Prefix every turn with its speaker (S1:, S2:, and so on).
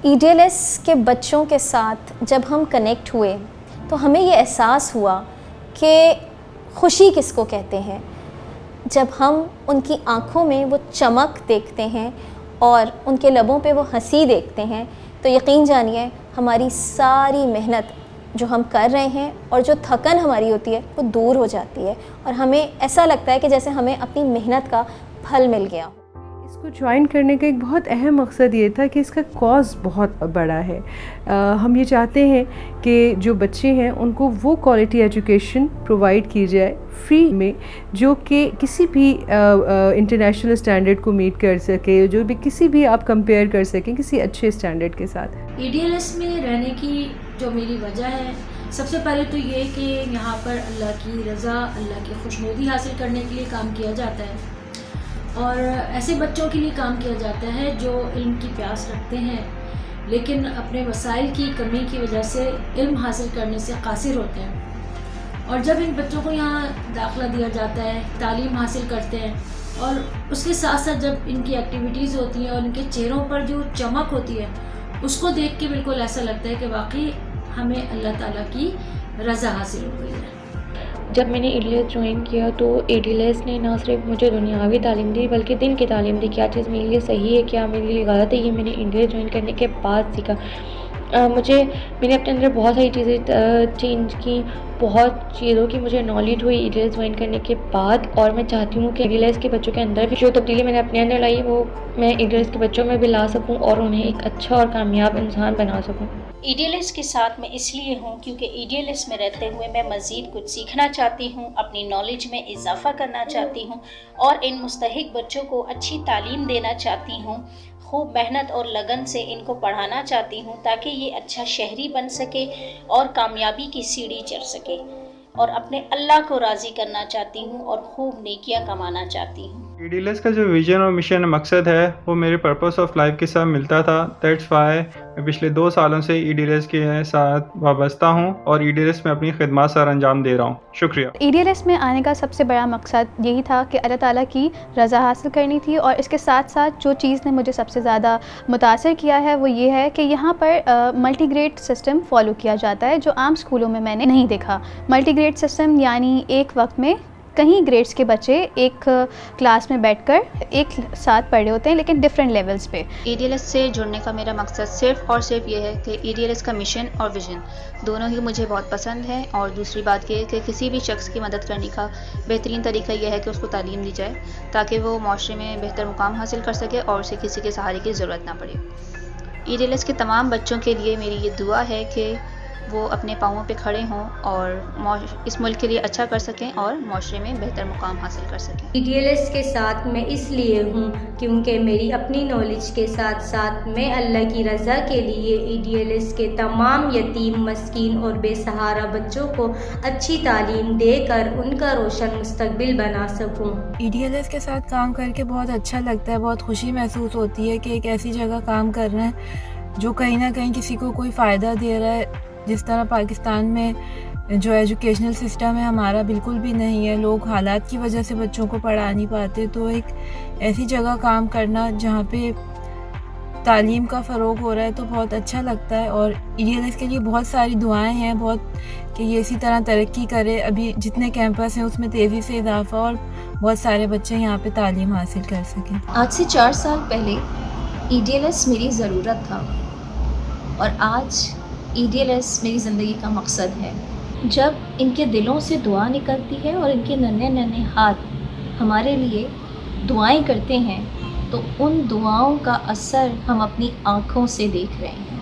S1: EDLS کے بچوں کے ساتھ جب ہم کنیکٹ ہوئے تو ہمیں یہ احساس ہوا کہ خوشی کس کو کہتے ہیں. جب ہم ان کی آنکھوں میں وہ چمک دیکھتے ہیں اور ان کے لبوں پہ وہ ہنسی دیکھتے ہیں تو یقین جانیے ہماری ساری محنت جو ہم کر رہے ہیں اور جو تھکن ہماری ہوتی ہے وہ دور ہو جاتی ہے اور ہمیں ایسا لگتا ہے کہ جیسے ہمیں اپنی محنت کا پھل مل گیا.
S2: اس کو جوائن کرنے کا ایک بہت اہم مقصد یہ تھا کہ اس کا کاز بہت بڑا ہے. ہم یہ چاہتے ہیں کہ جو بچے ہیں ان کو وہ کوالٹی ایجوکیشن پرووائڈ کی جائے فری میں جو کہ کسی بھی انٹرنیشنل اسٹینڈرڈ کو میٹ کر سکے, جو بھی کسی بھی آپ کمپیئر کر سکیں کسی اچھے اسٹینڈرڈ کے ساتھ.
S3: EDLS میں رہنے کی جو میری وجہ ہے, سب سے پہلے تو یہ کہ یہاں پر اللہ کی رضا, اللہ کی خوشنودی حاصل کرنے کے لیے کام کیا جاتا ہے اور ایسے بچوں کے لیے کام کیا جاتا ہے جو علم کی پیاس رکھتے ہیں لیکن اپنے وسائل کی کمی کی وجہ سے علم حاصل کرنے سے قاصر ہوتے ہیں. اور جب ان بچوں کو یہاں داخلہ دیا جاتا ہے, تعلیم حاصل کرتے ہیں اور اس کے ساتھ ساتھ جب ان کی ایکٹیویٹیز ہوتی ہیں اور ان کے چہروں پر جو چمک ہوتی ہے اس کو دیکھ کے بالکل ایسا لگتا ہے کہ واقعی ہمیں اللہ تعالیٰ کی رضا حاصل ہو گئی ہے.
S4: جب میں نے EDLS جوائن کیا تو EDLS نے نہ صرف مجھے دنیاوی تعلیم دی بلکہ دین کی تعلیم دی. کیا چیز میرے لیے صحیح ہے, کیا میرے لیے غلط ہے, یہ میں نے EDLS جوائن کرنے کے بعد سیکھا. میں نے اپنے اندر بہت ساری چیزیں چینج کی, بہت چیزوں کی مجھے نالج ہوئی EDLS جوائن کرنے کے بعد, اور میں چاہتی ہوں کہ EDLS کے بچوں کے اندر بھی جو تبدیلی میں نے اپنے اندر لائی وہ میں EDLS کے بچوں میں بھی لا سکوں اور انہیں ایک اچھا اور کامیاب انسان بنا سکوں.
S5: EDLS کے ساتھ میں اس لیے ہوں کیونکہ EDLS میں رہتے ہوئے میں مزید کچھ سیکھنا چاہتی ہوں, اپنی نالج میں اضافہ کرنا چاہتی ہوں اور ان مستحق بچوں کو اچھی تعلیم دینا چاہتی ہوں. خوب محنت اور لگن سے ان کو پڑھانا چاہتی ہوں تاکہ یہ اچھا شہری بن سکے اور کامیابی کی سیڑھی چڑھ سکے, اور اپنے اللہ کو راضی کرنا چاہتی ہوں اور خوب نیکیاں کمانا چاہتی ہوں.
S6: EDLS کا جو ویژن اور مشن مقصد ہے وہ میرے پرپس آف لائف کے ساتھ ملتا تھا. دیٹس وائی میں پچھلے 2 سالوں سے EDLS کے ساتھ وابستہ ہوں اور EDLS میں اپنی خدمات سر انجام دے رہا ہوں. شکریہ.
S7: EDLS میں آنے کا سب سے بڑا مقصد یہی تھا کہ اللہ تعالیٰ کی رضا حاصل کرنی تھی, اور اس کے ساتھ ساتھ جو چیز نے مجھے سب سے زیادہ متاثر کیا ہے وہ یہ ہے کہ یہاں پر ملٹی گریڈ سسٹم فالو کیا جاتا ہے جو عام اسکولوں میں نے نہیں دیکھا. ملٹی گریڈ سسٹم یعنی ایک وقت میں کہیں گریڈز کے بچے ایک کلاس میں بیٹھ کر ایک ساتھ پڑھ رہے ہوتے ہیں لیکن ڈفرینٹ لیولز پہ.
S8: EDLS سے جڑنے کا میرا مقصد صرف اور صرف یہ ہے کہ EDLS کا مشن اور ویژن دونوں ہی مجھے بہت پسند ہے, اور دوسری بات یہ ہے کہ کسی بھی شخص کی مدد کرنے کا بہترین طریقہ یہ ہے کہ اس کو تعلیم دی جائے تاکہ وہ معاشرے میں بہتر مقام حاصل کر سکے اور اسے کسی کے سہارے کی ضرورت نہ پڑے. EDLS کے تمام بچوں کے لیے میری یہ دعا ہے کہ وہ اپنے پاؤں پہ کھڑے ہوں اور اس ملک کے لیے اچھا کر سکیں اور معاشرے میں بہتر مقام حاصل کر سکیں.
S9: EDLS کے ساتھ میں اس لیے ہوں کیونکہ میری اپنی نالج کے ساتھ ساتھ میں اللہ کی رضا کے لیے EDLS کے تمام یتیم, مسکین اور بے سہارا بچوں کو اچھی تعلیم دے کر ان کا روشن مستقبل بنا سکوں.
S10: EDLS کے ساتھ کام کر کے بہت اچھا لگتا ہے, بہت خوشی محسوس ہوتی ہے کہ ایک ایسی جگہ کام کر رہے ہیں جو کہیں نہ کہیں کسی کو کوئی فائدہ دے رہا ہے. جس طرح پاکستان میں جو ایجوکیشنل سسٹم ہے ہمارا بالکل بھی نہیں ہے, لوگ حالات کی وجہ سے بچوں کو پڑھا نہیں پاتے, تو ایک ایسی جگہ کام کرنا جہاں پہ تعلیم کا فروغ ہو رہا ہے تو بہت اچھا لگتا ہے. اور EDLS کے لیے بہت ساری دعائیں ہیں بہت کہ یہ اسی طرح ترقی کرے, ابھی جتنے کیمپس ہیں اس میں تیزی سے اضافہ اور بہت سارے بچے یہاں پہ تعلیم حاصل کر سکیں.
S1: آج سے 4 سال پہلے EDLS میری ضرورت تھا اور آج EDLS میری زندگی کا مقصد ہے. جب ان کے دلوں سے دعا نکلتی ہے اور ان کے ننھے ننھے ہاتھ ہمارے لیے دعائیں کرتے ہیں تو ان دعاؤں کا اثر ہم اپنی آنکھوں سے دیکھ رہے ہیں.